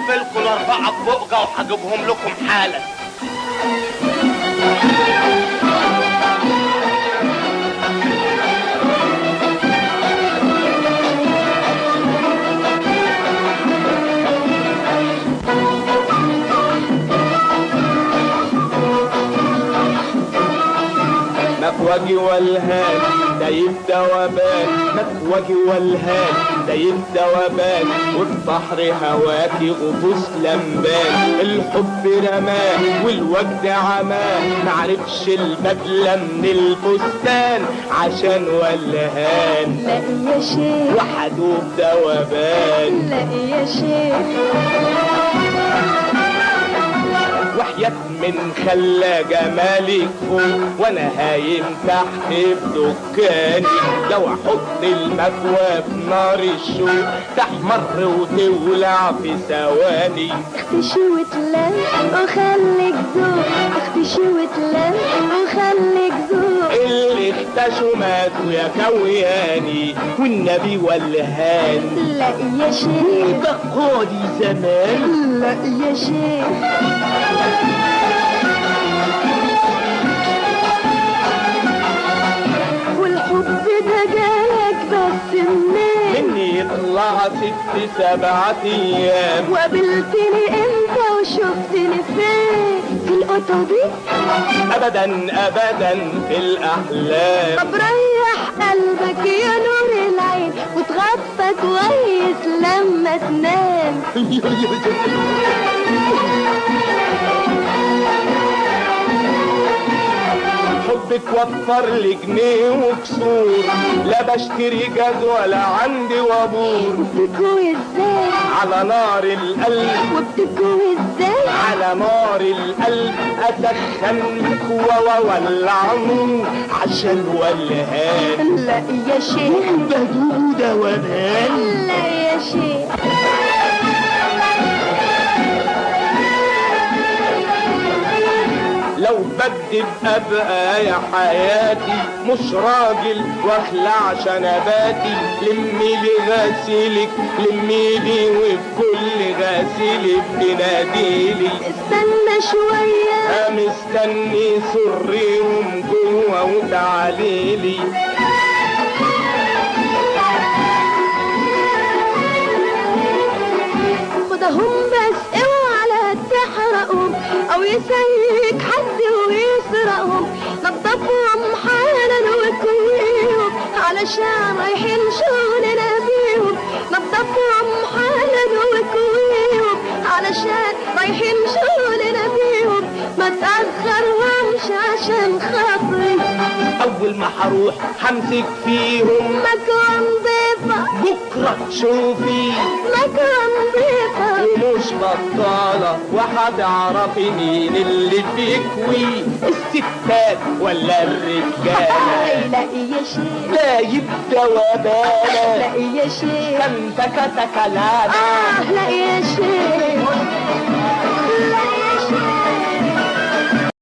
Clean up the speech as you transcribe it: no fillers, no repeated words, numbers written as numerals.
لكم الاربعه ببقه وهجيبهم لكم حالا. مكواجي والهان دايب دوبان، مكواجي والهان دايب دوبان، وفي بحر هواكي غطوس لمبان. الحب رماه والوجد عماه، معرفش البدلة من البستان عشان والهان. لا يا شيخ وحدوب دوبان. لا يا شيخ وحياة من خلى جمالك فوق وانا هايم تحت بدكاني. لو احط المكوى في نار الشوق تحمر وتولع في ثواني. اختشي وتلم وخليك ذوق، اختشي وتلم وخليك ذوق. اللي اختشوا ماتوا يا كوياني والنبي والهان. لا يا شيخ بقالي زمان. لا يا شيخ والحب ده جالك بس منين؟ يطلع 6-7 ايام. وقابلتني انت وشفتني فين؟ في القطة دي؟ ابدا ابدا في الاحلام. طب ريح قلبك يا نور العين وتغطى كويس لما تنام. حبك وفر لي جنيه وكسور، لا بشتري جاز ولا عندي وابور. وبتكوي ازاي؟ على نار القلب. وبتكوي ازاي؟ على نار القلب اسخن مكوى واولع نور عشان والهان. لا يا شيخ بدودة ونان. لا يا شيخ لو بكدب ابقى يا حياتي مش راجل واخلع شنباتي. لمي لي غسيلك لمي لي وبكل غسيل بتناديلي. استنى شوية مستني سريهم جوا وتعاليلي. خدهم بس اوعى تحرقهم او يسيك حد ويسرقهم. نضفهم حالا وكويهم علشان رايحين شغلنا بيهم. نضفهم حالا وكويهم علشان رايحين شغلنا بيهم. ما تأخرهمش عشان خاطري. اول ما هروح همسك فيهم مكوى نضيفة بكرة تشوفي. مكوى نضيفة ومش بطالة وهتعرفي مين اللي بيكوي، الستات ولا الرجالة. لا يا شيخ لا يبدأ وبالة. لا يا شيخ كم تكتكلانا. لا يا شيخ